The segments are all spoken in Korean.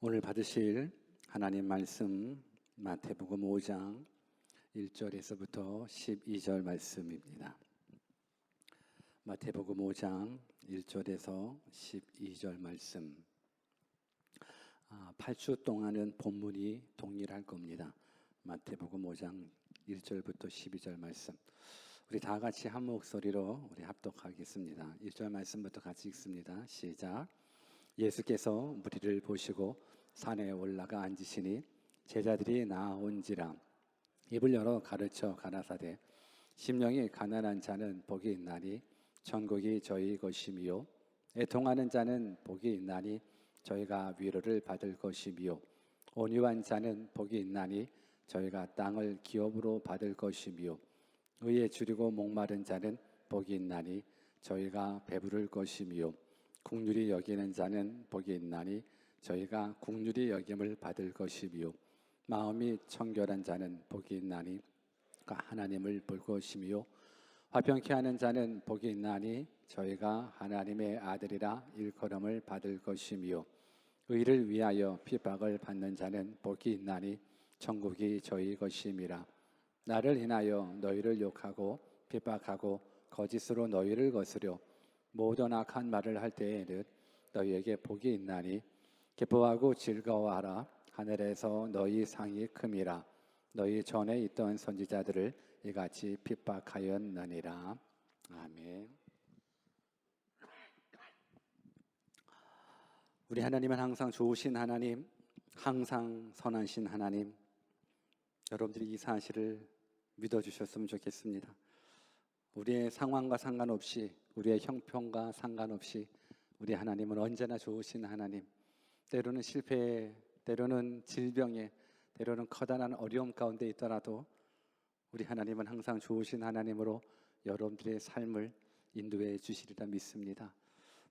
오늘 받으실 하나님 말씀 마태복음 5장 1절에서부터 12절 말씀입니다. 마태복음 5장 1절에서 12절 말씀. 8주 동안은 본문이 동일할 겁니다. 마태복음 5장 1절부터 12절 말씀. 우리 다 같이 한 목소리로 우리 합독하겠습니다. 1절 말씀부터 같이 읽습니다. 시작. 예수께서 무리를 보시고 산에 올라가 앉으시니 제자들이 나아온지라. 입을 열어 가르쳐 가라사대 심령이 가난한 자는 복이 있나니 천국이 저희 것이미요, 애통하는 자는 복이 있나니 저희가 위로를 받을 것이미요, 온유한 자는 복이 있나니 저희가 땅을 기업으로 받을 것이미요, 의에 줄이고 목마른 자는 복이 있나니 저희가 배부를 것이미요, 긍휼히 여기는 자는 복이 있나니 저희가 긍휼히 여김을 받을 것이미요, 마음이 청결한 자는 복이 있나니 하나님을 볼 것이미요, 화평케 하는 자는 복이 있나니 저희가 하나님의 아들이라 일컬음을 받을 것이미요, 의를 위하여 핍박을 받는 자는 복이 있나니 천국이 저희 것임이라. 나를 인하여 너희를 욕하고 핍박하고 거짓으로 너희를 거스려 모든 악한 말을 할 때에는 너희에게 복이 있나니 기뻐하고 즐거워하라. 하늘에서 너희 상이 큼이라. 너희 전에 있던 선지자들을 이같이 핍박하였느니라. 아멘. 우리 하나님은 항상 좋으신 하나님, 항상 선하신 하나님. 여러분들이 이 사실을 믿어주셨으면 좋겠습니다. 우리의 상황과 상관없이, 우리의 형편과 상관없이 우리 하나님은 언제나 좋으신 하나님. 때로는 실패에, 때로는 질병에, 때로는 커다란 어려움 가운데 있더라도 우리 하나님은 항상 좋으신 하나님으로 여러분들의 삶을 인도해 주시리라 믿습니다.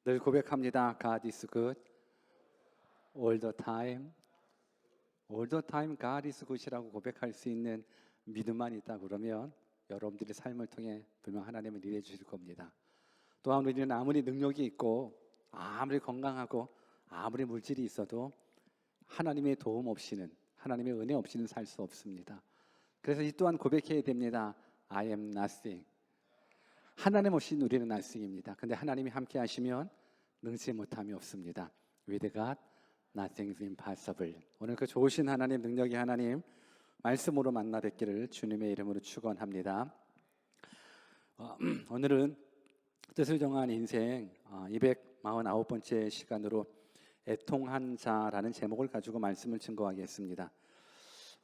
늘 고백합니다. God is good all the time. All the time God is good이라고 고백할 수 있는 믿음만 있다 그러면 여러분들의 삶을 통해 분명 하나님은 일해 주실 겁니다. 또한 우리는 아무리 능력이 있고 아무리 건강하고 아무리 물질이 있어도 하나님의 도움 없이는, 하나님의 은혜 없이는 살 수 없습니다. 그래서 이 또한 고백해야 됩니다. I am nothing. 하나님 없이 우리는 nothing입니다. 근데 하나님이 함께 하시면 능치 못함이 없습니다. With God, nothing is impossible. 오늘 그 좋으신 하나님, 능력의 하나님 말씀으로 만나 뵙기를 주님의 이름으로 축원합니다. 오늘은 뜻을 정한 인생 249번째 시간으로 애통한 자라는 제목을 가지고 말씀을 증거하겠습니다.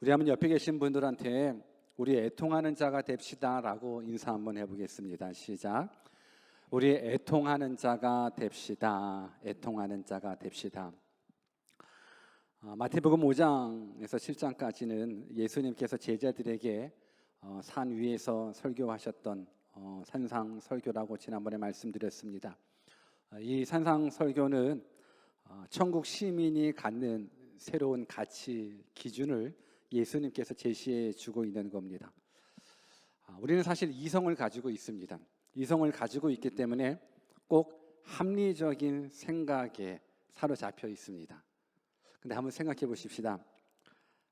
우리 한번 옆에 계신 분들한테 우리 애통하는 자가 됩시다 라고 인사 한번 해보겠습니다. 시작. 우리 애통하는 자가 됩시다. 애통하는 자가 됩시다. 마태복음 5장에서 7장까지는 예수님께서 제자들에게 산 위에서 설교하셨던 산상 설교라고 지난번에 말씀드렸습니다. 이 산상 설교는 천국 시민이 갖는 새로운 가치 기준을 예수님께서 제시해 주고 있는 겁니다. 우리는 사실 이성을 가지고 있습니다. 이성을 가지고 있기 때문에 꼭 합리적인 생각에 사로잡혀 있습니다. 근데 한번 생각해 보십시다.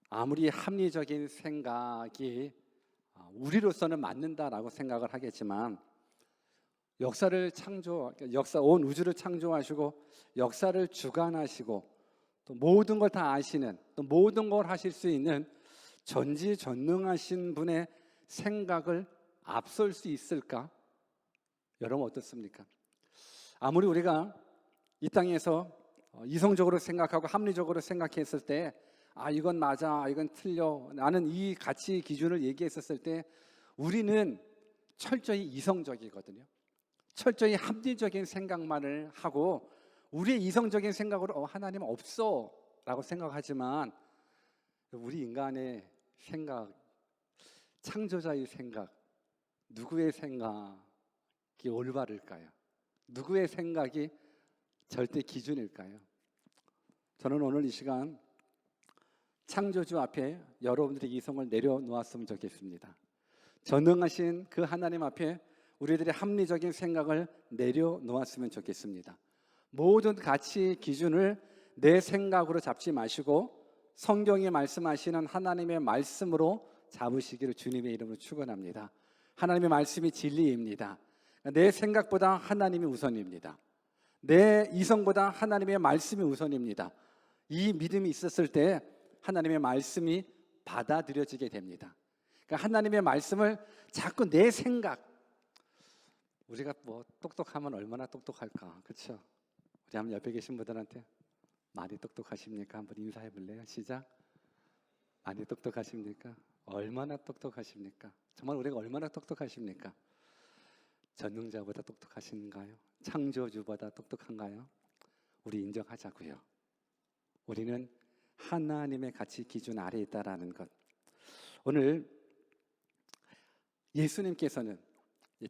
아무리 합리적인 생각이 우리로서는 맞는다라고 생각을 하겠지만 온 우주를 창조하시고 역사를 주관하시고 또 모든 걸 다 아시는, 또 모든 걸 하실 수 있는 전지전능하신 분의 생각을 앞설 수 있을까? 여러분 어떻습니까? 아무리 우리가 이 땅에서 이성적으로 생각하고 합리적으로 생각했을 때 이건 맞아, 이건 틀려, 나는 이 가치 기준을 얘기했었을 때 우리는 철저히 이성적이거든요. 철저히 합리적인 생각만을 하고 우리의 이성적인 생각으로 하나님 없어 라고 생각하지만 우리 인간의 생각, 창조자의 생각, 누구의 생각이 올바를까요? 누구의 생각이 절대 기준일까요? 저는 오늘 이 시간 창조주 앞에 여러분들의 이성을 내려놓았으면 좋겠습니다. 전능하신 그 하나님 앞에 우리들의 합리적인 생각을 내려놓았으면 좋겠습니다. 모든 가치 기준을 내 생각으로 잡지 마시고 성경이 말씀하시는 하나님의 말씀으로 잡으시기를 주님의 이름으로 축원합니다. 하나님의 말씀이 진리입니다. 내 생각보다 하나님이 우선입니다. 내 이성보다 하나님의 말씀이 우선입니다. 이 믿음이 있었을 때 하나님의 말씀이 받아들여지게 됩니다. 그러니까 하나님의 말씀을 자꾸 내 생각, 우리가 뭐 똑똑하면 얼마나 똑똑할까, 그렇죠? 우리 한번 옆에 계신 분들한테 많이 똑똑하십니까? 한번 인사해 볼래요? 시작. 많이 똑똑하십니까? 얼마나 똑똑하십니까? 정말 우리가 얼마나 똑똑하십니까? 전능자보다 똑똑하신가요? 창조주보다 똑똑한가요? 우리 인정하자고요. 우리는 하나님의 가치 기준 아래에 있다라는 것. 오늘 예수님께서는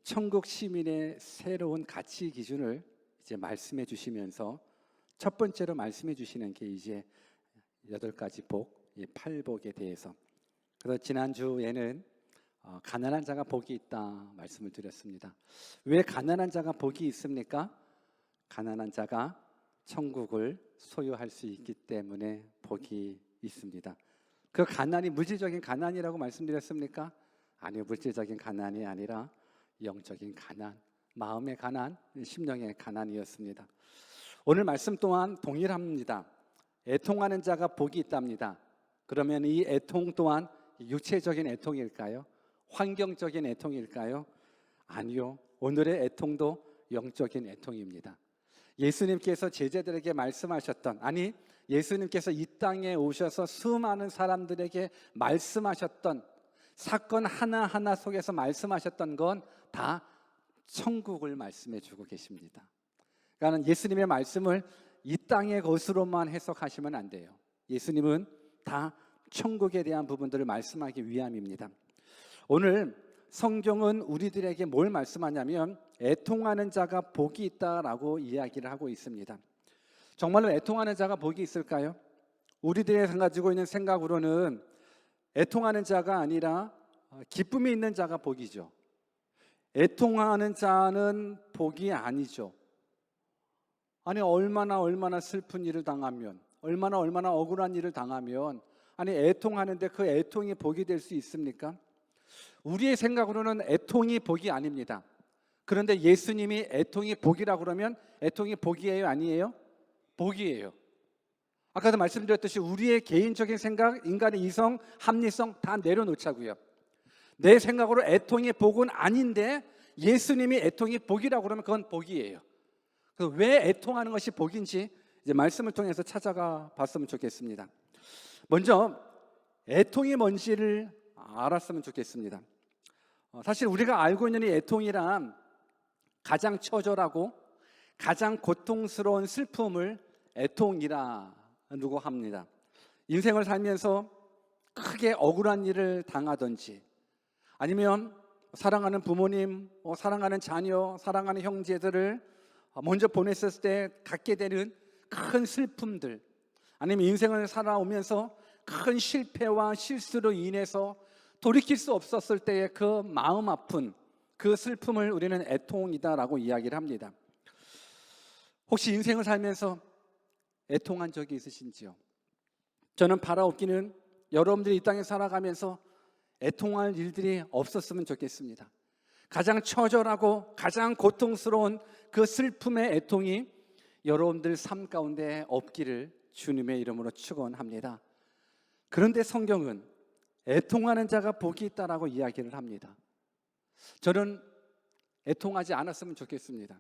천국 시민의 새로운 가치 기준을 이제 말씀해 주시면서 첫 번째로 말씀해 주시는 게 이제 8가지 복, 이 8복에 대해서. 그래서 지난주에는 가난한 자가 복이 있다 말씀을 드렸습니다. 왜 가난한 자가 복이 있습니까? 가난한 자가 천국을 소유할 수 있기 때문에 복이 있습니다. 그 가난이 물질적인 가난이라고 말씀드렸습니까? 아니요, 물질적인 가난이 아니라 영적인 가난, 마음의 가난, 심령의 가난이었습니다. 오늘 말씀 또한 동일합니다. 애통하는 자가 복이 있답니다. 그러면 이 애통 또한 육체적인 애통일까요? 환경적인 애통일까요? 아니요, 오늘의 애통도 영적인 애통입니다. 예수님께서 제자들에게 말씀하셨던, 아니 예수님께서 이 땅에 오셔서 수많은 사람들에게 말씀하셨던 사건 하나하나 속에서 말씀하셨던 건 다 천국을 말씀해 주고 계십니다. 그러니까 예수님의 말씀을 이 땅의 것으로만 해석하시면 안 돼요. 예수님은 다 천국에 대한 부분들을 말씀하기 위함입니다. 오늘 성경은 우리들에게 뭘 말씀하냐면 애통하는 자가 복이 있다라고 이야기를 하고 있습니다. 정말로 애통하는 자가 복이 있을까요? 우리들이 가지고 있는 생각으로는 애통하는 자가 아니라 기쁨이 있는 자가 복이죠. 애통하는 자는 복이 아니죠. 아니 얼마나 슬픈 일을 당하면, 얼마나 억울한 일을 당하면 아니 애통하는데 그 애통이 복이 될 수 있습니까? 우리의 생각으로는 애통이 복이 아닙니다. 그런데 예수님이 애통이 복이라고 그러면 애통이 복이에요, 아니에요? 복이에요. 아까도 말씀드렸듯이 우리의 개인적인 생각, 인간의 이성, 합리성 다 내려놓자고요. 내 생각으로 애통이 복은 아닌데 예수님이 애통이 복이라고 그러면 그건 복이에요. 그래서 왜 애통하는 것이 복인지 이제 말씀을 통해서 찾아가 봤으면 좋겠습니다. 먼저 애통이 뭔지를 알았으면 좋겠습니다. 사실 우리가 알고 있는 이 애통이란 가장 처절하고 가장 고통스러운 슬픔을 애통이라고 합니다. 인생을 살면서 크게 억울한 일을 당하든지 아니면 사랑하는 부모님, 사랑하는 자녀, 사랑하는 형제들을 먼저 보냈을 때 갖게 되는 큰 슬픔들, 아니면 인생을 살아오면서 큰 실패와 실수로 인해서 돌이킬 수 없었을 때의 그 마음 아픈 그 슬픔을 우리는 애통이다라고 이야기를 합니다. 혹시 인생을 살면서 애통한 적이 있으신지요? 저는 바라옵기는 여러분들이 이 땅에 살아가면서 애통할 일들이 없었으면 좋겠습니다. 가장 처절하고 가장 고통스러운 그 슬픔의 애통이 여러분들 삶 가운데 없기를 주님의 이름으로 축원합니다. 그런데 성경은 애통하는 자가 복이 있다라고 이야기를 합니다. 저는 애통하지 않았으면 좋겠습니다.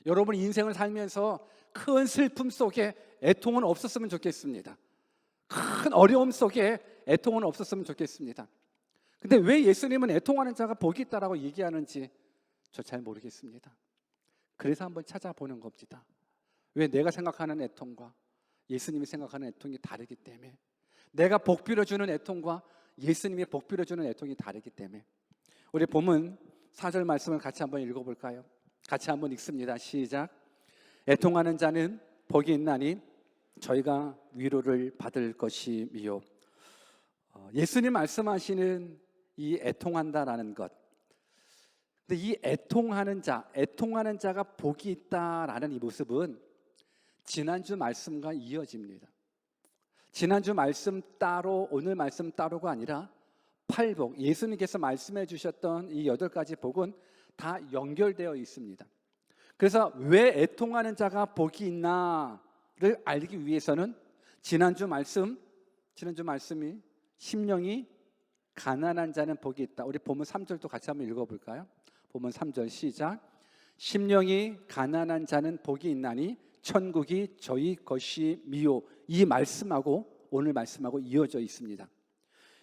여러분 인생을 살면서 큰 슬픔 속에 애통은 없었으면 좋겠습니다. 큰 어려움 속에 애통은 없었으면 좋겠습니다. 근데 왜 예수님은 애통하는 자가 복이 있다라고 얘기하는지 저 잘 모르겠습니다. 그래서 한번 찾아보는 겁니다. 왜 내가 생각하는 애통과 예수님이 생각하는 애통이 다르기 때문에, 내가 복 빌어주는 애통과 예수님이 복 빌어주는 애통이 다르기 때문에. 우리 본문 4절 말씀을 같이 한번 읽어볼까요? 같이 한번 읽습니다. 시작. 애통하는 자는 복이 있나니 저희가 위로를 받을 것이미요. 예수님 말씀하시는 이 애통한다라는 것, 근데 이 애통하는 자가 복이 있다라는 이 모습은 지난주 말씀과 이어집니다. 지난주 말씀 따로 오늘 말씀 따로가 아니라 팔복, 예수님께서 말씀해 주셨던 이 8가지 복은 다 연결되어 있습니다. 그래서 왜 애통하는 자가 복이 있나를 알기 위해서는 지난주 말씀이 심령이 가난한 자는 복이 있다. 우리 본문 3절도 같이 한번 읽어볼까요? 본문 3절 시작. 심령이 가난한 자는 복이 있나니 천국이 저희 것이미요. 이 말씀하고 오늘 말씀하고 이어져 있습니다.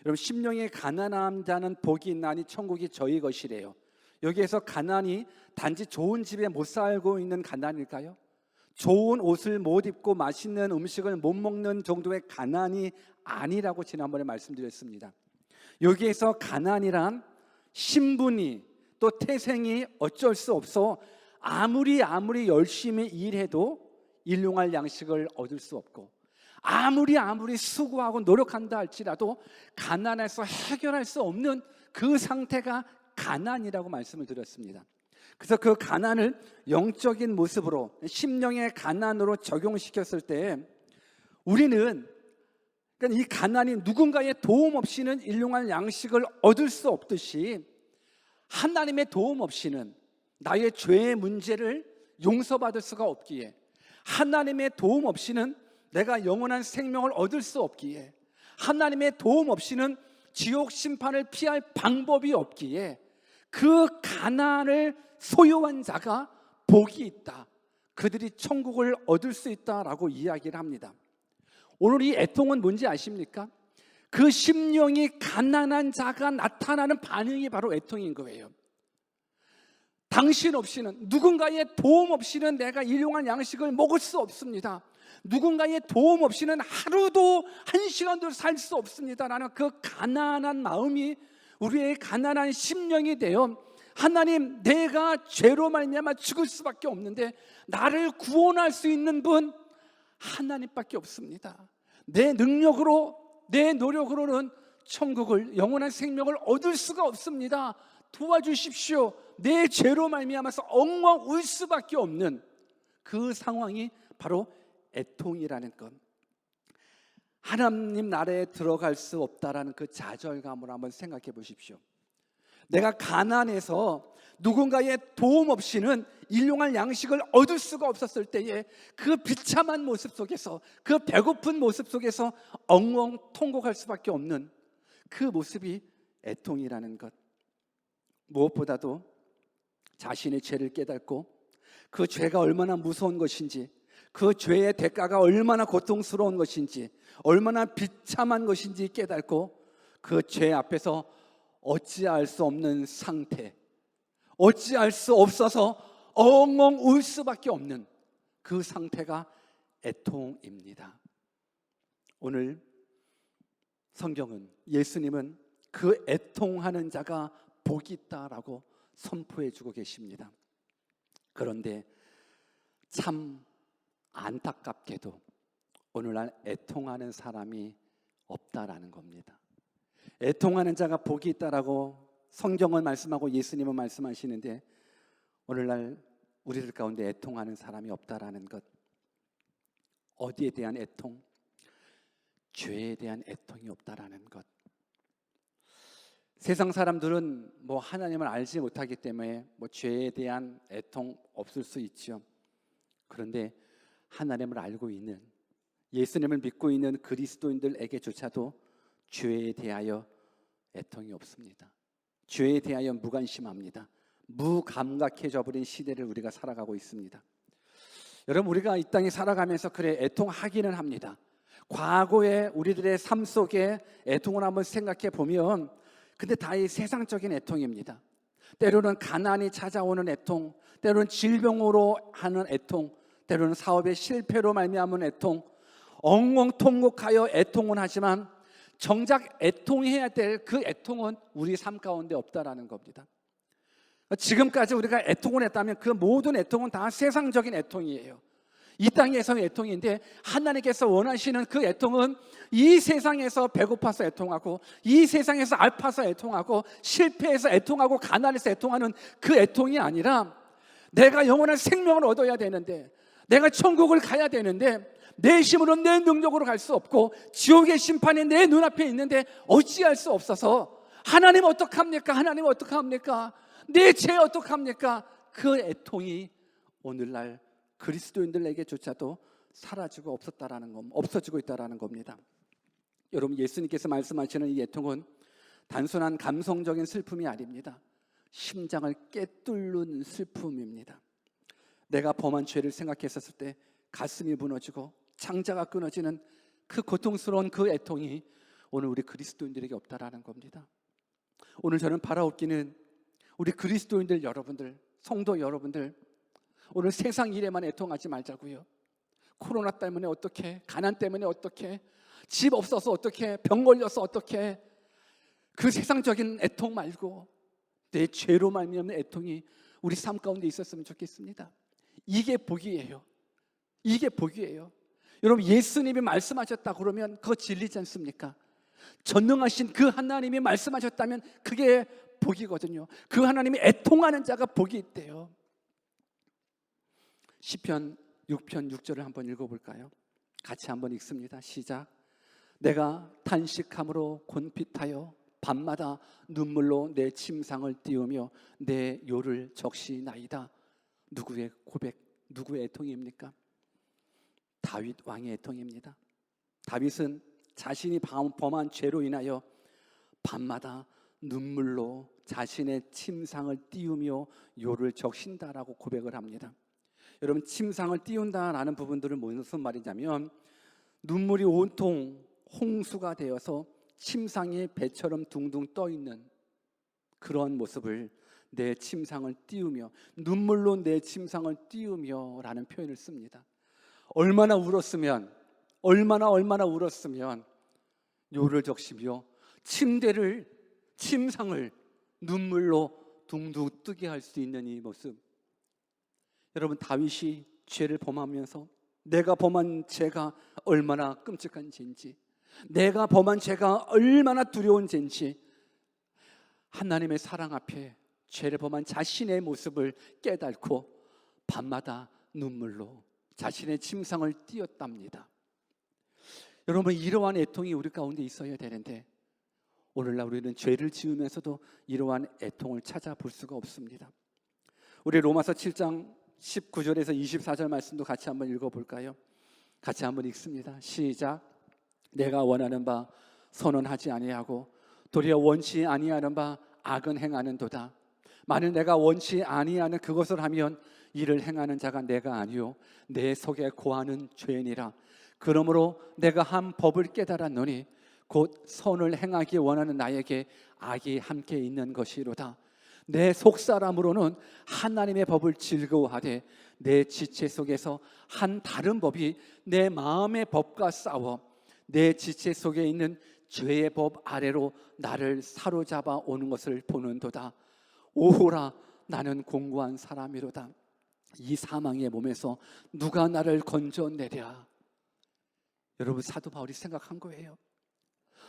여러분, 심령이 가난한 자는 복이 있나니 천국이 저희 것이래요. 여기에서 가난이 단지 좋은 집에 못 살고 있는 가난일까요? 좋은 옷을 못 입고 맛있는 음식을 못 먹는 정도의 가난이 아니라고 지난번에 말씀드렸습니다. 여기에서 가난이란 신분이 또 태생이 어쩔 수 없어 아무리 열심히 일해도 일용할 양식을 얻을 수 없고, 아무리 수고하고 노력한다 할지라도 가난해서 해결할 수 없는 그 상태가 가난이라고 말씀을 드렸습니다. 그래서 그 가난을 영적인 모습으로 심령의 가난으로 적용시켰을 때 우리는, 그러니까 이 가난이 누군가의 도움 없이는 일용할 양식을 얻을 수 없듯이 하나님의 도움 없이는 나의 죄의 문제를 용서받을 수가 없기에, 하나님의 도움 없이는 내가 영원한 생명을 얻을 수 없기에, 하나님의 도움 없이는 지옥 심판을 피할 방법이 없기에 그 가난을 소유한 자가 복이 있다, 그들이 천국을 얻을 수 있다라고 이야기를 합니다. 오늘 이 애통은 뭔지 아십니까? 그 심령이 가난한 자가 나타나는 반응이 바로 애통인 거예요. 당신 없이는, 누군가의 도움 없이는 내가 일용할 양식을 먹을 수 없습니다. 누군가의 도움 없이는 하루도 한 시간도 살 수 없습니다라는 그 가난한 마음이 우리의 가난한 심령이 되어, 하나님, 내가 죄로 말미암아 죽을 수밖에 없는데 나를 구원할 수 있는 분 하나님밖에 없습니다. 내 능력으로, 내 노력으로는 천국을, 영원한 생명을 얻을 수가 없습니다. 도와주십시오. 내 죄로 말미암아서 엉엉 울 수밖에 없는 그 상황이 바로 애통이라는 것. 하나님 나라에 들어갈 수 없다라는 그 좌절감을 한번 생각해 보십시오. 내가 가난해서 누군가의 도움 없이는 일용할 양식을 얻을 수가 없었을 때에 그 비참한 모습 속에서, 그 배고픈 모습 속에서 엉엉 통곡할 수밖에 없는 그 모습이 애통이라는 것. 무엇보다도 자신의 죄를 깨닫고 그 죄가 얼마나 무서운 것인지, 그 죄의 대가가 얼마나 고통스러운 것인지, 얼마나 비참한 것인지 깨닫고 그 죄 앞에서 어찌할 수 없는 상태, 어찌할 수 없어서 엉엉 울 수밖에 없는 그 상태가 애통입니다. 오늘 성경은, 예수님은 그 애통하는 자가 복이 있다라고 선포해 주고 계십니다. 그런데 참 안타깝게도 오늘날 애통하는 사람이 없다라는 겁니다. 애통하는 자가 복이 있다라고 성경은 말씀하고 예수님은 말씀하시는데 오늘날 우리들 가운데 애통하는 사람이 없다라는 것. 어디에 대한 애통? 죄에 대한 애통이 없다라는 것. 세상 사람들은 하나님을 알지 못하기 때문에 죄에 대한 애통 없을 수 있죠. 그런데 하나님을 알고 있는, 예수님을 믿고 있는 그리스도인들에게조차도 죄에 대하여 애통이 없습니다. 죄에 대하여 무관심합니다. 무감각해져 버린 시대를 우리가 살아가고 있습니다. 여러분, 우리가 이 땅에 살아가면서 그래 애통하기는 합니다. 과거의 우리들의 삶 속에 애통을 한번 생각해 보면, 근데 다 이 세상적인 애통입니다. 때로는 가난이 찾아오는 애통, 때로는 질병으로 하는 애통, 때로는 사업의 실패로 말미암은 애통, 엉엉 통곡하여 애통은 하지만 정작 애통해야 될 그 애통은 우리 삶 가운데 없다라는 겁니다. 지금까지 우리가 애통을 했다면 그 모든 애통은 다 세상적인 애통이에요. 이 땅에서의 애통인데 하나님께서 원하시는 그 애통은 이 세상에서 배고파서 애통하고, 이 세상에서 아파서 애통하고, 실패해서 애통하고, 가난해서 애통하는 그 애통이 아니라 내가 영원한 생명을 얻어야 되는데, 내가 천국을 가야 되는데 내 힘으로 내 능력으로 갈 수 없고 지옥의 심판이 내 눈앞에 있는데 어찌할 수 없어서 하나님 어떡합니까? 하나님 어떡합니까? 내 죄 어떡합니까? 그 애통이 오늘날 그리스도인들에게조차도 사라지고 없어지고 있다라는 겁니다. 여러분, 예수님께서 말씀하시는 이 애통은 단순한 감성적인 슬픔이 아닙니다. 심장을 꿰뚫는 슬픔입니다. 내가 범한 죄를 생각했었을 때 가슴이 무너지고 창자가 끊어지는 그 고통스러운 그 애통이 오늘 우리 그리스도인들에게 없다라는 겁니다. 오늘 저는 바라옵기는 우리 그리스도인들 여러분들, 성도 여러분들, 오늘 세상 일에만 애통하지 말자고요. 코로나 때문에 어떻게, 가난 때문에 어떻게, 집 없어서 어떻게, 병 걸려서 어떻게, 그 세상적인 애통 말고 내 죄로 말미암는 애통이 우리 삶 가운데 있었으면 좋겠습니다. 이게 복이에요. 이게 복이에요. 여러분, 예수님이 말씀하셨다 그러면 그거 진리지 않습니까? 전능하신 그 하나님이 말씀하셨다면 그게 복이거든요. 그 하나님이 애통하는 자가 복이 있대요. 시편 6편 6절을 한번 읽어볼까요? 같이 한번 읽습니다. 시작. 내가 탄식함으로 곤핍하여 밤마다 눈물로 내 침상을 띄우며 내 요를 적시나이다. 누구의 고백, 누구의 애통입니까? 다윗 왕의 애통입니다. 다윗은 자신이 범한 죄로 인하여 밤마다 눈물로 자신의 침상을 띄우며 요를 적신다라고 고백을 합니다. 여러분, 침상을 띄운다라는 부분들은 무슨 말이냐면 눈물이 온통 홍수가 되어서 침상에 배처럼 둥둥 떠 있는 그런 모습을 내 침상을 띄우며, 눈물로 내 침상을 띄우며 라는 표현을 씁니다. 얼마나 울었으면 요를 적시며 침상을 눈물로 둥둥 뜨게 할 수 있는 이 모습. 여러분, 다윗이 죄를 범하면서 내가 범한 죄가 얼마나 끔찍한 죄인지, 내가 범한 죄가 얼마나 두려운 죄인지 하나님의 사랑 앞에 죄를 범한 자신의 모습을 깨닫고 밤마다 눈물로 자신의 침상을 띄었답니다. 여러분, 이러한 애통이 우리 가운데 있어야 되는데 오늘날 우리는 죄를 지으면서도 이러한 애통을 찾아볼 수가 없습니다. 우리 로마서 7장 19절에서 24절 말씀도 같이 한번 읽어볼까요? 같이 한번 읽습니다. 시작. 내가 원하는 바 선언하지 아니하고 도리어 원치 아니하는 바 악은 행하는도다. 만일 내가 원치 아니하는 그것을 하면 이를 행하는 자가 내가 아니요 내 속에 고하는 죄니라. 그러므로 내가 한 법을 깨달았노니 곧 선을 행하기 원하는 나에게 악이 함께 있는 것이로다. 내 속사람으로는 하나님의 법을 즐거워하되 내 지체 속에서 한 다른 법이 내 마음의 법과 싸워 내 지체 속에 있는 죄의 법 아래로 나를 사로잡아 오는 것을 보는도다. 오호라, 나는 공고한 사람이로다. 이 사망의 몸에서 누가 나를 건져내랴. 여러분, 사도 바울이 생각한 거예요.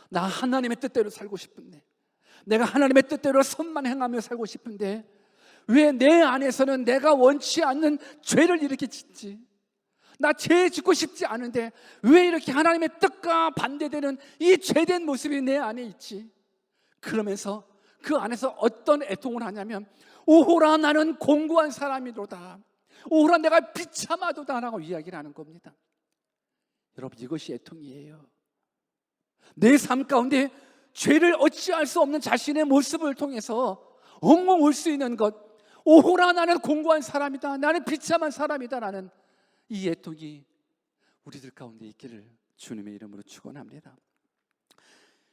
나 하나님의 뜻대로 살고 싶은데, 내가 하나님의 뜻대로 선만 행하며 살고 싶은데 왜 내 안에서는 내가 원치 않는 죄를 이렇게 짓지? 나 죄 짓고 싶지 않은데 왜 이렇게 하나님의 뜻과 반대되는 이 죄된 모습이 내 안에 있지? 그러면서 그 안에서 어떤 애통을 하냐면 오호라, 나는 공고한 사람이로다. 오호라, 내가 비참하도다 라고 이야기를 하는 겁니다. 여러분, 이것이 애통이에요. 내 삶 가운데 죄를 어찌할 수 없는 자신의 모습을 통해서 엉엉 울 수 있는 것, 오호라, 나는 공고한 사람이다, 나는 비참한 사람이다 라는 이 애통이 우리들 가운데 있기를 주님의 이름으로 축원합니다.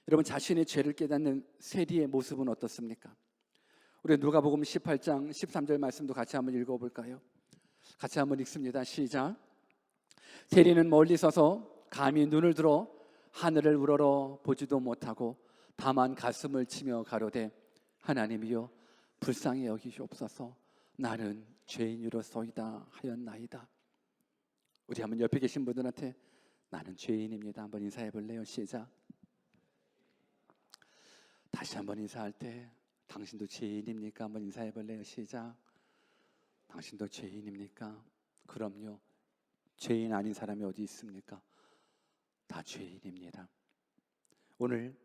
여러분, 자신의 죄를 깨닫는 세리의 모습은 어떻습니까? 우리 누가복음 18장 13절 말씀도 같이 한번 읽어볼까요? 같이 한번 읽습니다. 시작. 세리는 멀리 서서 감히 눈을 들어 하늘을 우러러 보지도 못하고 다만 가슴을 치며 가로되 하나님이여 불쌍히 여기시옵소서, 나는 죄인으로서이다 하였나이다. 우리 한번 옆에 계신 분들한테 나는 죄인입니다 한번 인사해 볼래요? 시작. 다시 한번 인사할 때 당신도 죄인입니까? 한번 인사해 볼래요? 시작. 당신도 죄인입니까? 그럼요. 죄인 아닌 사람이 어디 있습니까? 다 죄인입니다. 오늘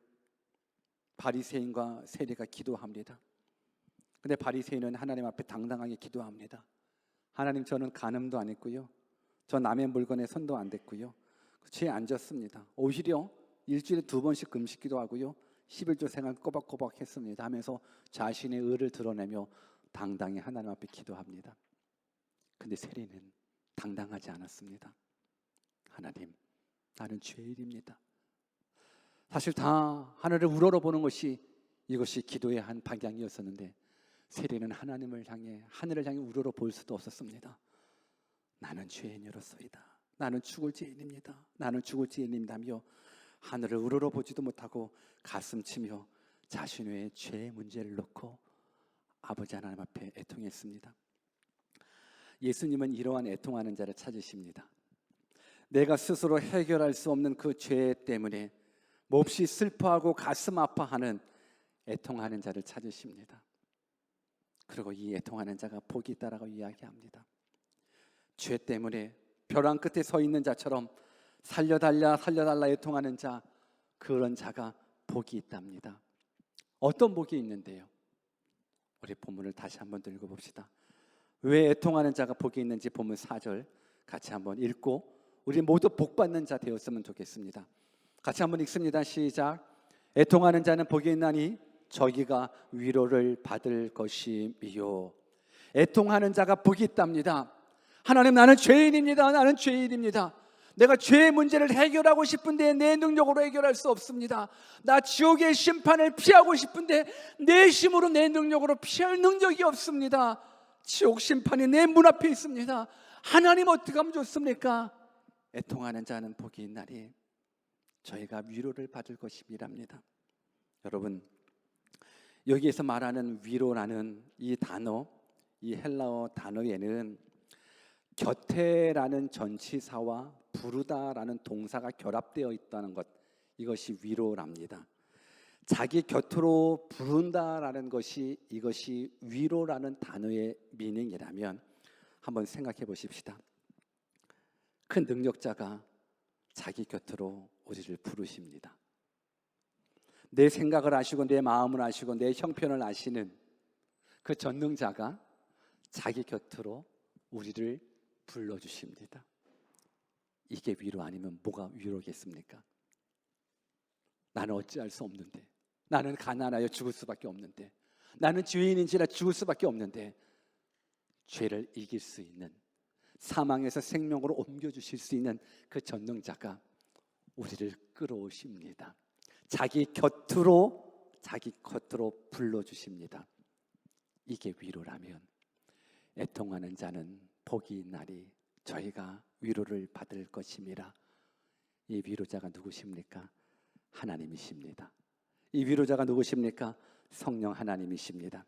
바리새인과 세리가 기도합니다. 근데 바리새인은 하나님 앞에 당당하게 기도합니다. 하나님, 저는 간음도 안 했고요, 저 남의 물건에 손도 안 댔고요, 죄 안 졌습니다. 오히려 일주일에 2번씩 금식기도 하고요, 11조 생활 꼬박꼬박 했습니다 하면서 자신의 의를 드러내며 당당히 하나님 앞에 기도합니다. 근데 세리는 당당하지 않았습니다. 하나님, 나는 죄인입니다. 사실 다 하늘을 우러러보는 것이 이것이 기도의 한 방향이었었는데 세리는 하나님을 향해, 하늘을 향해 우러러 볼 수도 없었습니다. 나는 죄인이로소이다. 나는 죽을 죄인입니다. 나는 죽을 죄인입니다며 하늘을 우러러 보지도 못하고 가슴치며 자신의 죄의 문제를 놓고 아버지 하나님 앞에 애통했습니다. 예수님은 이러한 애통하는 자를 찾으십니다. 내가 스스로 해결할 수 없는 그 죄 때문에 몹시 슬퍼하고 가슴 아파하는 애통하는 자를 찾으십니다. 그리고 이 애통하는 자가 복이 있다라고 이야기합니다. 죄 때문에 벼랑 끝에 서 있는 자처럼 살려달라 살려달라 애통하는 자, 그런 자가 복이 있답니다. 어떤 복이 있는데요? 우리 본문을 다시 한번 읽어봅시다. 왜 애통하는 자가 복이 있는지 본문 4절 같이 한번 읽고 우리 모두 복받는 자 되었으면 좋겠습니다. 같이 한번 읽습니다. 시작. 애통하는 자는 복이 있나니 저기가 위로를 받을 것이요. 애통하는 자가 복이 있답니다. 하나님, 나는 죄인입니다. 나는 죄인입니다. 내가 죄의 문제를 해결하고 싶은데 내 능력으로 해결할 수 없습니다. 나 지옥의 심판을 피하고 싶은데 내 힘으로, 내 능력으로 피할 능력이 없습니다. 지옥 심판이 내 문 앞에 있습니다. 하나님, 어떻게 하면 좋습니까? 애통하는 자는 복이 있나니 저희가 위로를 받을 것이랍니다. 여러분, 여기에서 말하는 위로라는 이 단어, 이 헬라어 단어에는 곁에라는 전치사와 부르다라는 동사가 결합되어 있다는 것, 이것이 위로랍니다. 자기 곁으로 부른다라는 것이, 이것이 위로라는 단어의 미닝이라면 한번 생각해 보십시다. 큰 능력자가 자기 곁으로 우리를 부르십니다. 내 생각을 아시고 내 마음을 아시고 내 형편을 아시는 그 전능자가 자기 곁으로 우리를 불러주십니다. 이게 위로 아니면 뭐가 위로겠습니까? 나는 어찌할 수 없는데, 나는 가난하여 죽을 수밖에 없는데, 나는 죄인인지라 죽을 수밖에 없는데 죄를 이길 수 있는, 사망에서 생명으로 옮겨주실 수 있는 그 전능자가 우리를 끌어오십니다. 자기 곁으로 불러주십니다. 이게 위로라면 애통하는 자는 복이 있나니 저희가 위로를 받을 것임이라. 이 위로자가 누구십니까? 하나님이십니다. 이 위로자가 누구십니까? 성령 하나님이십니다.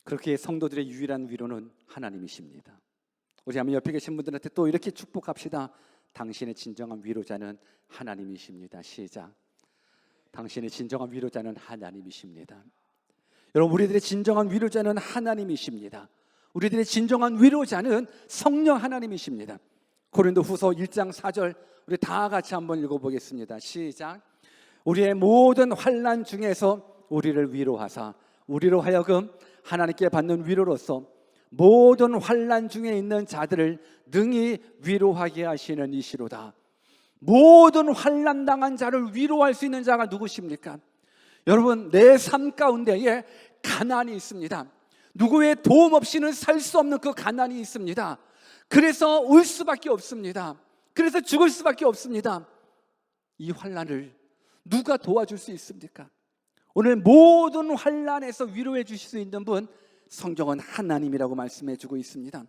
그렇게 성도들의 유일한 위로는 하나님이십니다. 우리 한번 옆에 계신 분들한테 또 이렇게 축복합시다. 당신의 진정한 위로자는 하나님이십니다. 시작. 당신의 진정한 위로자는 하나님이십니다. 여러분, 우리들의 진정한 위로자는 하나님이십니다. 우리들의 진정한 위로자는 성령 하나님이십니다. 고린도후서 1장 4절 우리 다 같이 한번 읽어보겠습니다. 시작. 우리의 모든 환난 중에서 우리를 위로하사 우리로 하여금 하나님께 받는 위로로서 모든 환난 중에 있는 자들을 능히 위로하게 하시는 이시로다. 모든 환난 당한 자를 위로할 수 있는 자가 누구십니까? 여러분, 내 삶 가운데에 가난이 있습니다. 누구의 도움 없이는 살 수 없는 그 가난이 있습니다. 그래서 울 수밖에 없습니다. 그래서 죽을 수밖에 없습니다. 이 환난을 누가 도와줄 수 있습니까? 오늘 모든 환난에서 위로해 주실 수 있는 분, 성경은 하나님이라고 말씀해 주고 있습니다.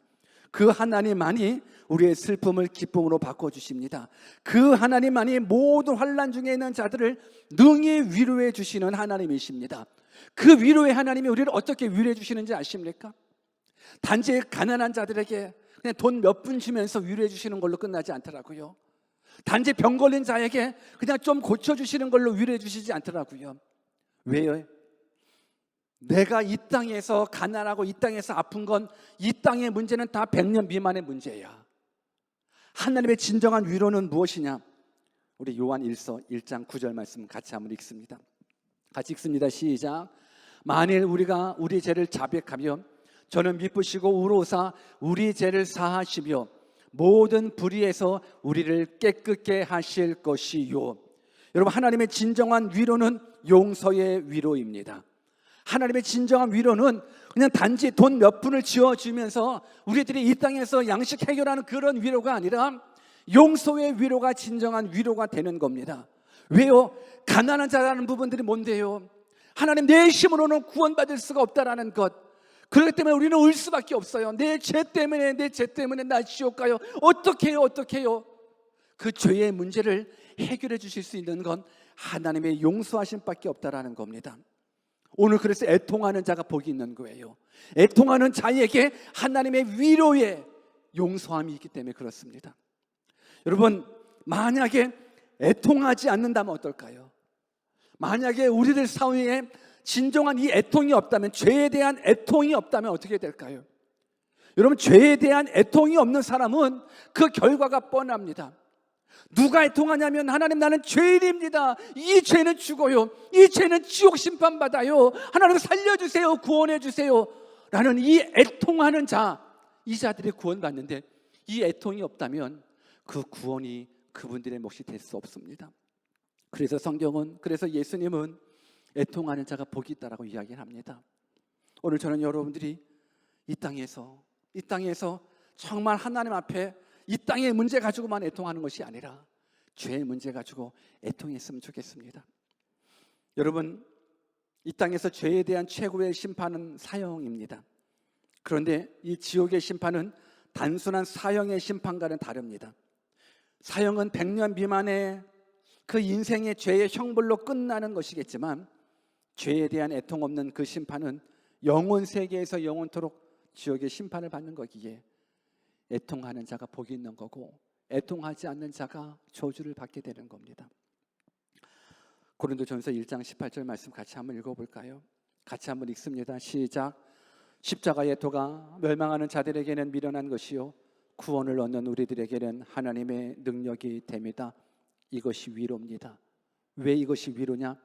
그 하나님만이 우리의 슬픔을 기쁨으로 바꿔주십니다. 그 하나님만이 모든 환난 중에 있는 자들을 능히 위로해 주시는 하나님이십니다. 그 위로의 하나님이 우리를 어떻게 위로해 주시는지 아십니까? 단지 가난한 자들에게 그냥 돈 몇 푼 주면서 위로해 주시는 걸로 끝나지 않더라고요. 단지 병 걸린 자에게 그냥 좀 고쳐주시는 걸로 위로해 주시지 않더라고요. 왜요? 내가 이 땅에서 가난하고 이 땅에서 아픈 건 이 땅의 문제는 다 100년 미만의 문제야. 하나님의 진정한 위로는 무엇이냐? 우리 요한 1장 9절 말씀 같이 한번 읽습니다. 같이 읽습니다. 시작. 만일 우리가 우리 죄를 자백하며 저는 미쁘시고 우로사 우리 죄를 사하시며 모든 불의에서 우리를 깨끗게 하실 것이요. 여러분, 하나님의 진정한 위로는 용서의 위로입니다. 하나님의 진정한 위로는 그냥 단지 돈 몇 푼을 지어주면서 우리들이 이 땅에서 양식 해결하는 그런 위로가 아니라 용서의 위로가 진정한 위로가 되는 겁니다. 왜요? 가난한 자라는 부분들이 뭔데요? 하나님, 내 힘으로는 구원받을 수가 없다라는 것. 그렇기 때문에 우리는 울 수밖에 없어요. 내 죄 때문에 나 지옥 가요. 어떻게 해요? 그 죄의 문제를 해결해 주실 수 있는 건 하나님의 용서하심밖에 없다라는 겁니다. 오늘 그래서 애통하는 자가 복이 있는 거예요. 애통하는 자에게 하나님의 위로의 용서함이 있기 때문에 그렇습니다. 여러분, 만약에 애통하지 않는다면 어떨까요? 만약에 우리들 사회에 진정한 이 애통이 없다면, 죄에 대한 애통이 없다면 어떻게 될까요? 여러분, 죄에 대한 애통이 없는 사람은 그 결과가 뻔합니다. 누가 애통하냐면, 하나님, 나는 죄인입니다. 이 죄는 죽어요. 이 죄는 지옥 심판받아요. 하나님 살려주세요. 구원해 주세요. 라는 이 애통하는 자, 이 자들이 구원받는데, 이 애통이 없다면 그 구원이 그분들의 몫이 될 수 없습니다. 그래서 성경은, 그래서 예수님은 애통하는 자가 복이 있다라고 이야기를 합니다. 오늘 저는 여러분들이 이 땅에서 정말 하나님 앞에 이 땅의 문제 가지고만 애통하는 것이 아니라 죄의 문제 가지고 애통했으면 좋겠습니다. 여러분, 이 땅에서 죄에 대한 최고의 심판은 사형입니다. 그런데 이 지옥의 심판은 단순한 사형의 심판과는 다릅니다. 사형은 100년 미만의 그 인생의 죄의 형벌로 끝나는 것이겠지만, 죄에 대한 애통 없는 그 심판은 영원 세계에서 영원토록 지옥의 심판을 받는 거기에 애통하는 자가 복이 있는 거고, 애통하지 않는 자가 저주를 받게 되는 겁니다. 고린도전서 1장 18절 말씀 같이 한번 읽어볼까요? 같이 한번 읽습니다. 시작. 십자가의 도가 멸망하는 자들에게는 미련한 것이요 구원을 얻는 우리들에게는 하나님의 능력이 됩니다. 이것이 위로입니다. 왜 이것이 위로냐?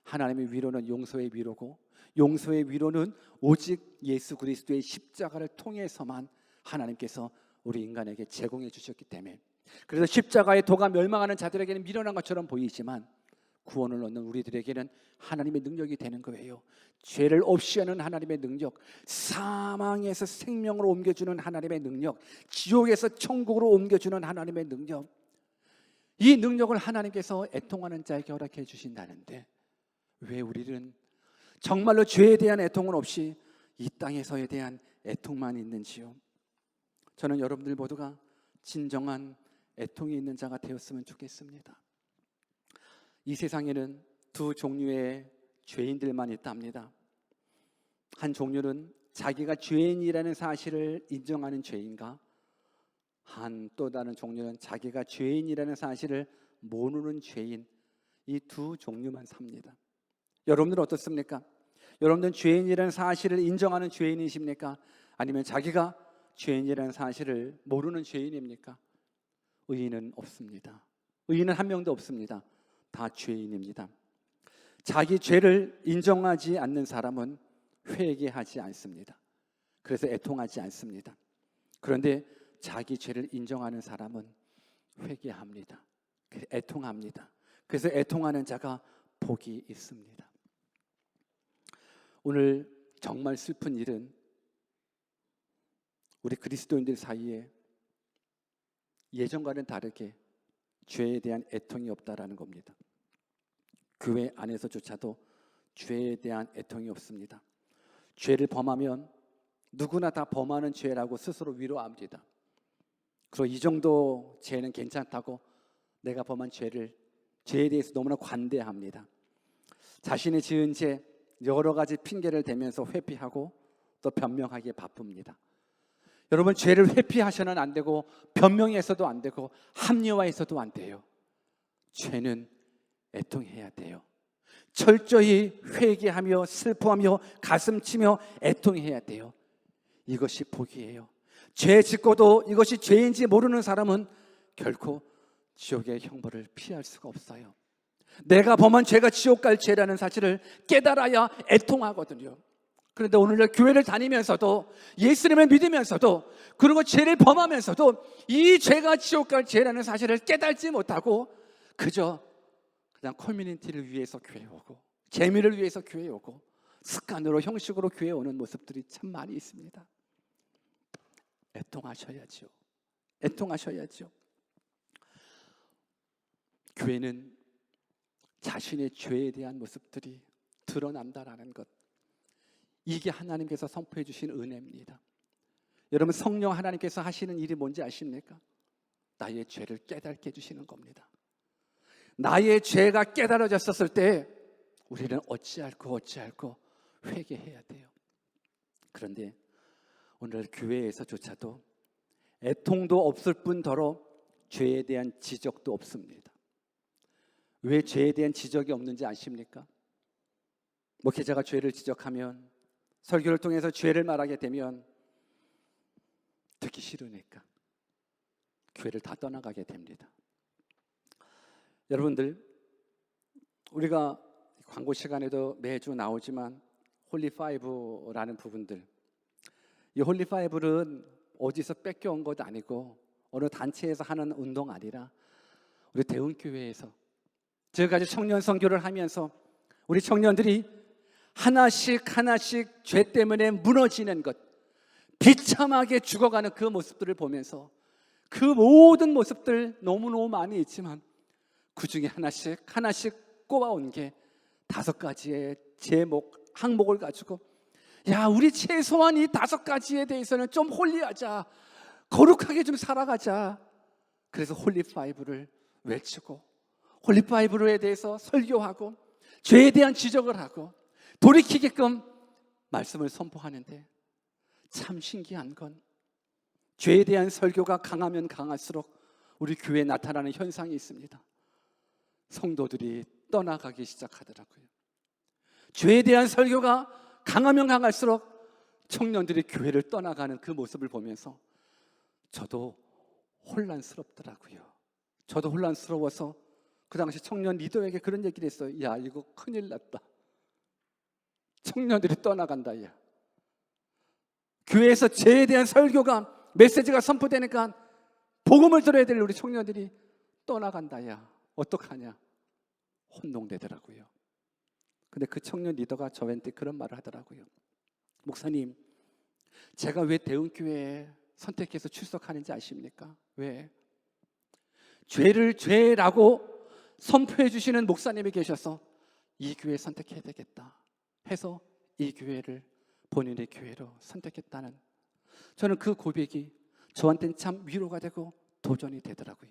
하나님의 위로는 용서의 위로고, 용서의 위로는 오직 예수 그리스도의 십자가를 통해서만 하나님께서 우리 인간에게 제공해 주셨기 때문에, 그래서 십자가의 도가 멸망하는 자들에게는 미련한 것처럼 보이지만 구원을 얻는 우리들에게는 하나님의 능력이 되는 거예요. 죄를 없이 하는 하나님의 능력, 사망에서 생명으로 옮겨주는 하나님의 능력, 지옥에서 천국으로 옮겨주는 하나님의 능력, 이 능력을 하나님께서 애통하는 자에게 허락해 주신다는데, 왜 우리는 정말로 죄에 대한 애통은 없이 이 땅에서에 대한 애통만 있는지요? 저는 여러분들 모두가 진정한 애통이 있는 자가 되었으면 좋겠습니다. 이 세상에는 두 종류의 죄인들만 있답니다. 한 종류는 자기가 죄인이라는 사실을 인정하는 죄인과, 또 다른 종류는 자기가 죄인이라는 사실을 모르는 죄인, 이 두 종류만 삽니다. 여러분들은 어떻습니까? 여러분들은 죄인이라는 사실을 인정하는 죄인이십니까? 아니면 자기가 죄인이라는 사실을 모르는 죄인입니까? 의인은 없습니다. 의인은 한 명도 없습니다. 다 죄인입니다. 자기 죄를 인정하지 않는 사람은 회개하지 않습니다. 그래서 애통하지 않습니다. 그런데 자기 죄를 인정하는 사람은 회개합니다. 애통합니다. 그래서 애통하는 자가 복이 있습니다. 오늘 정말 슬픈 일은 우리 그리스도인들 사이에 예전과는 다르게 죄에 대한 애통이 없다라는 겁니다. 교회 안에서조차도 죄에 대한 애통이 없습니다. 죄를 범하면 누구나 다 범하는 죄라고 스스로 위로합니다. 그리고 이 정도 죄는 괜찮다고 내가 범한 죄에 대해서 너무나 관대합니다. 자신이 지은 죄 여러 가지 핑계를 대면서 회피하고 또 변명하기에 바쁩니다. 여러분, 죄를 회피하셔는 안 되고 변명해서도 안 되고 합리화해서도 안 돼요. 죄는 애통해야 돼요. 철저히 회개하며 슬퍼하며 가슴치며 애통해야 돼요. 이것이 복이에요. 죄 짓고도 이것이 죄인지 모르는 사람은 결코 지옥의 형벌을 피할 수가 없어요. 내가 범한 죄가 지옥 갈 죄라는 사실을 깨달아야 애통하거든요. 그런데 오늘날 교회를 다니면서도 예수님을 믿으면서도 그리고 죄를 범하면서도 이 죄가 지옥 갈 죄라는 사실을 깨달지 못하고 그저 그냥 커뮤니티를 위해서 교회에 오고 재미를 위해서 교회에 오고 습관으로 형식으로 교회에 오는 모습들이 참 많이 있습니다. 애통하셔야죠. 애통하셔야죠. 교회는 자신의 죄에 대한 모습들이 드러난다라는 것, 이게 하나님께서 선포해 주신 은혜입니다. 여러분, 성령 하나님께서 하시는 일이 뭔지 아십니까? 나의 죄를 깨닫게 해주시는 겁니다. 나의 죄가 깨달아졌을 때 우리는 어찌할꼬 회개해야 돼요. 그런데 오늘 교회에서조차도 애통도 없을 뿐더러 죄에 대한 지적도 없습니다. 왜 죄에 대한 지적이 없는지 아십니까? 목회자가 죄를 지적하면, 설교를 통해서 죄를 말하게 되면 듣기 싫으니까 교회를 다 떠나가게 됩니다. 여러분들, 우리가 광고 시간에도 매주 나오지만 홀리5라는 부분들, 이 홀리5는 어디서 뺏겨온 것 아니고 어느 단체에서 하는 운동 아니라 우리 대운교회에서 지금까지 청년 선교를 하면서 우리 청년들이 하나씩 죄 때문에 무너지는 것, 비참하게 죽어가는 그 모습들을 보면서 그 모든 모습들 너무너무 많이 있지만 그 중에 하나씩 꼽아온 게 5가지의 제목, 항목을 가지고 우리 최소한 이 5가지에 대해서는 좀 홀리하자, 거룩하게 좀 살아가자. 그래서 홀리5를 외치고 홀리5에 대해서 설교하고 죄에 대한 지적을 하고 돌이키게끔 말씀을 선포하는데, 참 신기한 건 죄에 대한 설교가 강하면 강할수록 우리 교회에 나타나는 현상이 있습니다. 성도들이 떠나가기 시작하더라고요. 죄에 대한 설교가 강하면 강할수록 청년들이 교회를 떠나가는 그 모습을 보면서 저도 혼란스럽더라고요. 저도 혼란스러워서 그 당시 청년 리더에게 그런 얘기를 했어요. 이거 큰일 났다. 청년들이 떠나간다. 교회에서 죄에 대한 설교가, 메시지가 선포되니까 복음을 들어야 될 우리 청년들이 떠나간다. 어떡하냐. 혼동되더라고요. 근데 그 청년 리더가 저한테 그런 말을 하더라고요. 목사님, 제가 왜 대운교회에 선택해서 출석하는지 아십니까? 왜? 죄를 죄라고 선포해 주시는 목사님이 계셔서 이 교회 선택해야 되겠다 해서 이 교회를 본인의 교회로 선택했다는, 저는 그 고백이 저한테는 참 위로가 되고 도전이 되더라고요.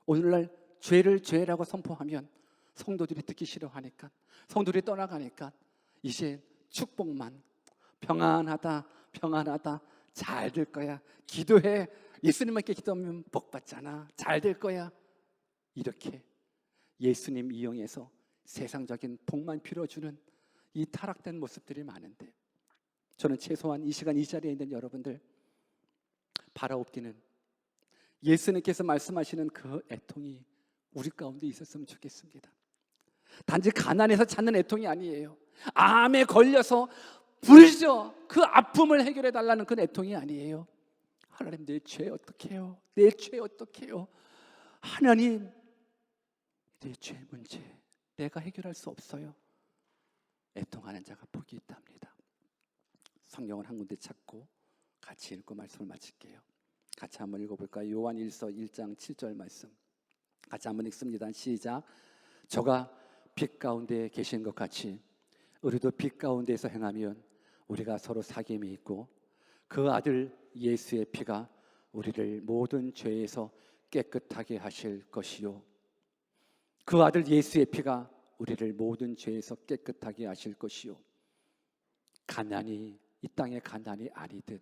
오늘날 죄를 죄라고 선포하면 성도들이 듣기 싫어하니까, 성도들이 떠나가니까 이제 축복만, 평안하다 잘 될 거야, 기도해, 예수님께 기도하면 복 받잖아, 잘 될 거야, 이렇게 예수님 이용해서 세상적인 복만 빌어주는 이 타락된 모습들이 많은데, 저는 최소한 이 시간 이 자리에 있는 여러분들 바라옵기는 예수님께서 말씀하시는 그 애통이 우리 가운데 있었으면 좋겠습니다. 단지 가난해서 찾는 애통이 아니에요. 암에 걸려서 부르짖어 그 아픔을 해결해 달라는 그 애통이 아니에요. 하나님, 내 죄 어떡해요? 내 죄 어떡해요? 하나님, 내 죄 문제 내가 해결할 수 없어요. 애통하는 자가 복이 있답니다. 성경을 한 군데 찾고 같이 읽고 말씀을 마칠게요. 같이 한번 읽어볼까요? 요한일서 1장 7절 말씀 같이 한번 읽습니다. 시작. 저가 빛 가운데 계신 것 같이 우리도 빛 가운데서 행하면 우리가 서로 사귐이 있고 그 아들 예수의 피가 우리를 모든 죄에서 깨끗하게 하실 것이요, 그 아들 예수의 피가 우리를 모든 죄에서 깨끗하게 하실 것이요. 가난이 이 땅의 가난이 아니듯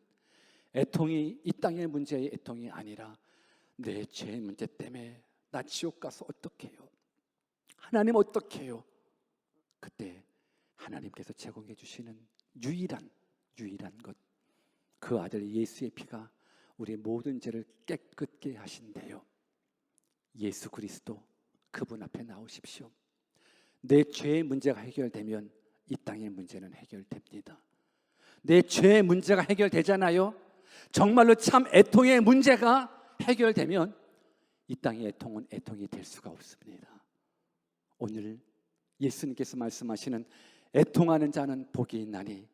애통이 이 땅의 문제의 애통이 아니라 내 죄의 문제 때문에 나 지옥 가서 어떡해요? 하나님 어떡해요? 그때 하나님께서 제공해 주시는 유일한 것, 그 아들 예수의 피가 우리 모든 죄를 깨끗게 하신대요. 예수 그리스도 그분 앞에 나오십시오. 내 죄의 문제가 해결되면 이 땅의 문제는 해결됩니다. 내 죄의 문제가 해결되잖아요. 정말로 참 애통의 문제가 해결되면 이 땅의 애통은 애통이 될 수가 없습니다. 오늘 예수님께서 말씀하시는 애통하는 자는 복이 있나니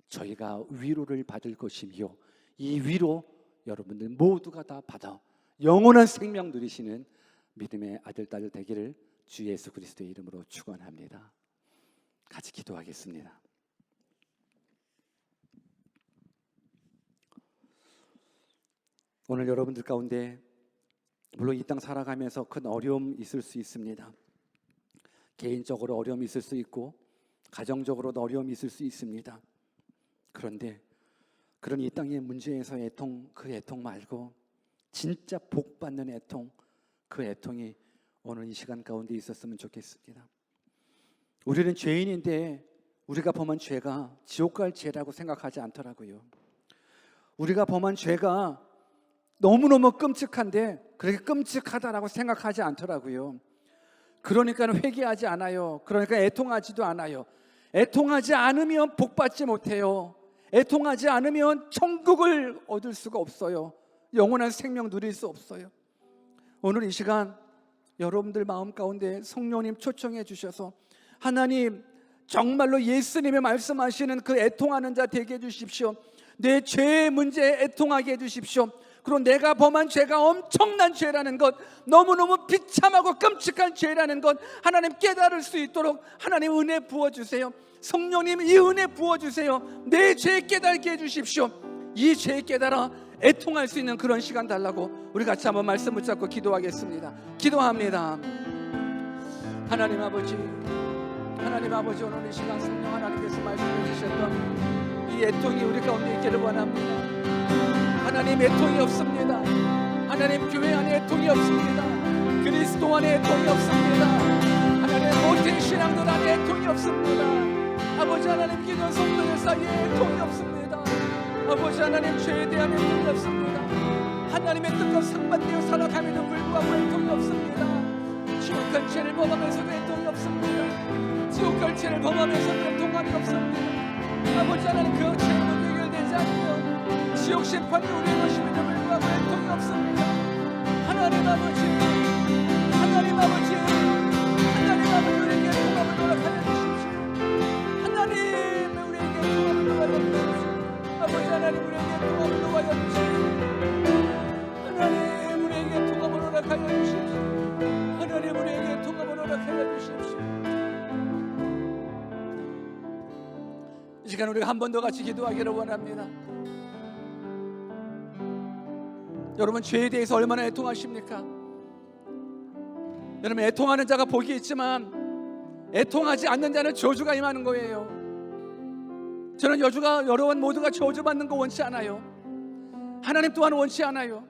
저희가 위로를 받을 것이며 이 위로 여러분들 모두가 다 받아 영원한 생명 누리시는 믿음의 아들, 딸 되기를 주 예수 그리스도의 이름으로 축원합니다. 같이 기도하겠습니다. 오늘 여러분들 가운데 물론 이 땅 살아가면서 큰 어려움 있을 수 있습니다. 개인적으로 어려움이 있을 수 있고 가정적으로도 어려움이 있을 수 있습니다. 그런데 그런 이 땅의 문제에서 애통, 그 애통 말고 진짜 복받는 애통, 그 애통이 오늘 이 시간 가운데 있었으면 좋겠습니다. 우리는 죄인인데 우리가 범한 죄가 지옥 갈 죄라고 생각하지 않더라고요. 우리가 범한 죄가 너무너무 끔찍한데 그렇게 끔찍하다라고 생각하지 않더라고요. 그러니까 회개하지 않아요. 그러니까 애통하지도 않아요. 애통하지 않으면 복받지 못해요. 애통하지 않으면 천국을 얻을 수가 없어요. 영원한 생명 누릴 수 없어요. 오늘 이 시간 여러분들 마음 가운데 성령님 초청해 주셔서 하나님 정말로 예수님이 말씀하시는 그 애통하는 자 되게 해주십시오. 내 죄의 문제에 애통하게 해주십시오. 그리고 내가 범한 죄가 엄청난 죄라는 것, 너무너무 비참하고 끔찍한 죄라는 것 하나님 깨달을 수 있도록 하나님 은혜 부어주세요. 성령님 이 은혜 부어주세요. 내 죄 깨달게 해주십시오. 이 죄 깨달아 애통할 수 있는 그런 시간 달라고 우리 같이 한번 말씀 붙잡고 기도하겠습니다. 기도합니다. 하나님 아버지, 오늘 이 시간 성령 하나님께서 말씀해 주셨던 이 애통이 우리 가운데 있기를 원합니다. 하나님 애통이 없습니다. 하나님 교회 안에 애통이 없습니다. 그리스도 안에 애통이 없습니다. 하나님 모든 신앙들 안에 애통이 없습니다. 아버지 하나님 기도 성도들 사이에 애통이 없습니다. 아버지 하나님 죄에 대한 애통이 없습니다. 하나님의 뜻과 상반되어 살아감에도 불구하고 애통이 없습니다. 지옥 갈 죄를 범하면서도 애통이 없습니다. 지옥 갈 죄를 범하면서도 애통함이 없습니다. 아버지 하나님 그 죄는 해결되지 않으며 지옥 심판이 우리의 것임에도 불구하고 애통이 없습니다. 하나님 아버지 우리에게 통합을 허락하여 주십시오. 하나님 우리에게 통합을 허락하여 주십시오. 아버지 하나님 우리에게 통합을 허락하여 주십시오. 하나님 우리에게 통합을 허락하여 주십시오. 하나님 우리에게 통합을 허락하여 주십시오. 이 시간 우리가 한 번 더 같이 기도하기를 원합니다. 여러분 죄에 대해서 얼마나 애통하십니까? 여러분 애통하는 자가 복이 있지만 애통하지 않는 자는 저주가 임하는 거예요. 저는 여러분 모두가 저주받는 거 원치 않아요. 하나님 또한 원치 않아요.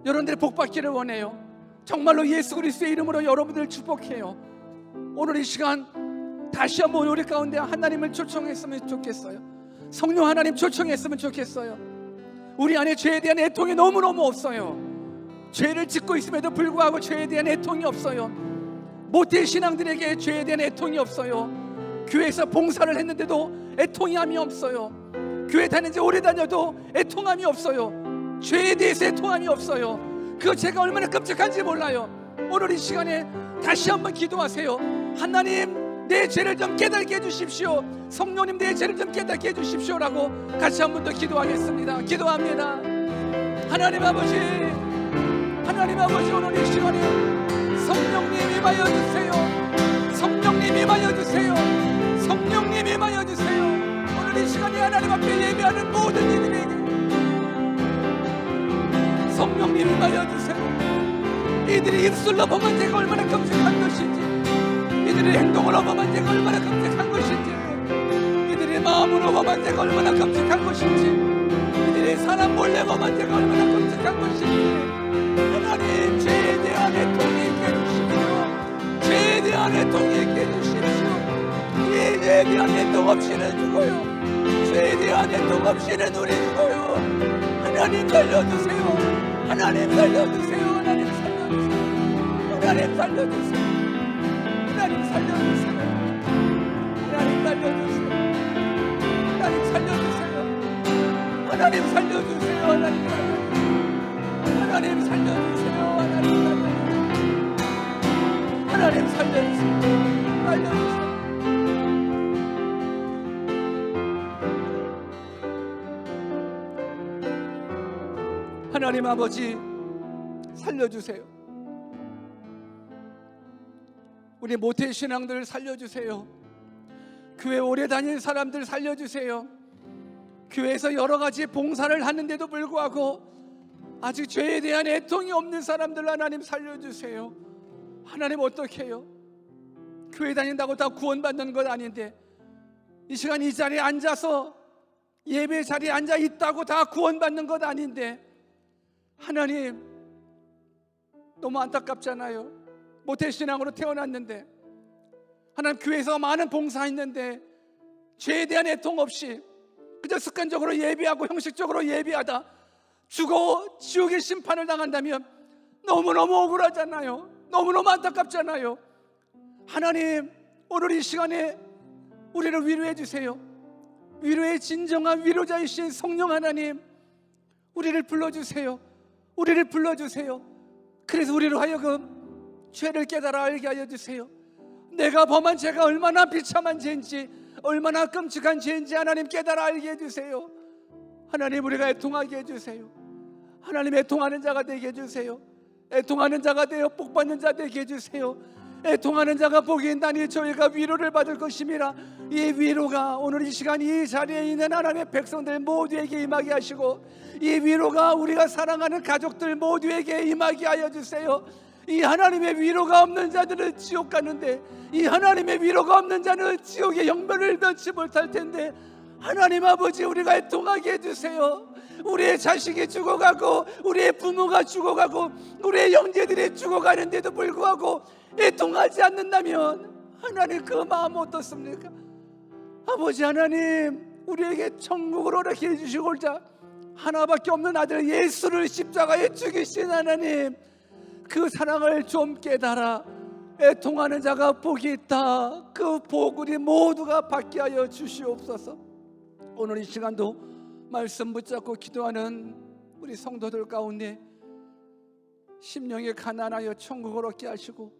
여러분들이 복받기를 원해요. 정말로 예수 그리스도의 이름으로 여러분들을 축복해요. 오늘 이 시간 다시 한번 우리 가운데 하나님을 초청했으면 좋겠어요. 성령 하나님 초청했으면 좋겠어요. 우리 안에 죄에 대한 애통이 너무너무 없어요. 죄를 짓고 있음에도 불구하고 죄에 대한 애통이 없어요. 모태 신앙들에게 죄에 대한 애통이 없어요. 교회에서 봉사를 했는데도 애통함이 없어요. 교회 다닌 지 오래 다녀도 애통함이 없어요. 죄에 대해서 애통함이 없어요. 그 죄가 얼마나 끔찍한지 몰라요. 오늘 이 시간에 다시 한번 기도하세요. 하나님 내 죄를 좀 깨닫게 해주십시오. 성령님 내 죄를 좀 깨닫게 해주십시오라고 같이 한 번 더 기도하겠습니다. 기도합니다. 하나님 아버지 오늘 이 시간에 성령님 임하여 주세요. 성령님 임하여 주세요. 성령님 임하여 주세요. 오늘 이 시간에 하나님 앞에 예배하는 모든 이들에게 성령님 임하여 주세요. 이들이 입술로 범한 죄가 얼마나 끔찍한 것인지, 이들의 행동으로 범한 죄가 얼마나 끔찍한 것인지, 이들의 마음으로 범한 죄가 얼마나 끔찍한 것인지, 이들의 사람 몰래 범한 죄가 얼마나 끔찍한 것인지, 하나님 죄에 대한 애통이 있게 해주십시오. 죄에 대한 애통이 있게 해주십시오. 이 죄에 대한 애통 없이는 죽어요. 죄에 대한 애통 없이는 우리 죽어요. 하나님 살려주세요. 하나님 살려주세요. 하나님 살려주세요. 하나님 살려주세요. 하나님 살려주세요. 하나님 살려주세요. 하나님 살려주세요. 하나님 살려주세요. 하나님 살려주세요. 하나님 살려주세요. 하나님 살려주세요. 살려주세요. 하나님 아버지 살려주세요. 우리 모태신앙들 살려주세요. 교회 오래 다닌 사람들 살려주세요. 교회에서 여러 가지 봉사를 하는데도 불구하고 아직 죄에 대한 애통이 없는 사람들 하나님 살려주세요. 하나님 어떻게 해요? 교회 다닌다고 다 구원받는 것 아닌데 이 시간 이 자리에 앉아서 예배 자리에 앉아 있다고 다 구원받는 것 아닌데 하나님 너무 안타깝잖아요. 모태신앙으로 태어났는데 하나님 교회에서 많은 봉사했는데 죄에 대한 애통 없이 그저 습관적으로 예배하고 형식적으로 예배하다 죽어 지옥의 심판을 당한다면 너무너무 억울하잖아요. 너무너무 안타깝잖아요. 하나님 오늘 이 시간에 우리를 위로해 주세요. 위로의 진정한 위로자이신 성령 하나님 우리를 불러주세요. 우리를 불러주세요. 그래서 우리로 하여금 죄를 깨달아 알게 하여 주세요. 내가 범한 죄가 얼마나 비참한 죄인지 얼마나 끔찍한 죄인지 하나님 깨달아 알게 해주세요. 하나님 우리가 애통하게 해주세요. 하나님 애통하는 자가 되게 해주세요. 애통하는 자가 되어 복받는 자 되게 해주세요. 애통하는 자가 복이 있나니 저희가 위로를 받을 것임이라. 이 위로가 오늘 이 시간 이 자리에 있는 하나님의 백성들 모두에게 임하게 하시고 이 위로가 우리가 사랑하는 가족들 모두에게 임하게 하여 주세요. 이 하나님의 위로가 없는 자들은 지옥 가는데 이 하나님의 위로가 없는 자는 지옥의 영변을 면치 못할 텐데 하나님 아버지 우리가 애통하게 해주세요. 우리의 자식이 죽어가고 우리의 부모가 죽어가고 우리의 형제들이 죽어가는데도 불구하고 애통하지 않는다면 하나님 그 마음 어떻습니까? 아버지 하나님 우리에게 천국을 허락해 해주시고자 하나밖에 없는 아들 예수를 십자가에 죽이신 하나님 그 사랑을 좀 깨달아 애통하는 자가 복이 있다. 그 복 우리 모두가 받게 하여 주시옵소서. 오늘 이 시간도 말씀 붙잡고 기도하는 우리 성도들 가운데 심령이 가난하여 천국을 얻게 하시고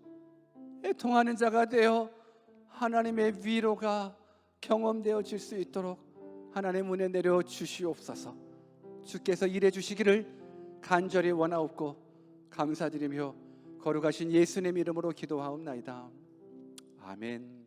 애통하는 자가 되어 하나님의 위로가 경험되어질 수 있도록 하나님 은혜 내려 주시옵소서. 주께서 일해 주시기를 간절히 원하옵고 감사드리며 거룩하신 예수님 이름으로 기도하옵나이다. 아멘.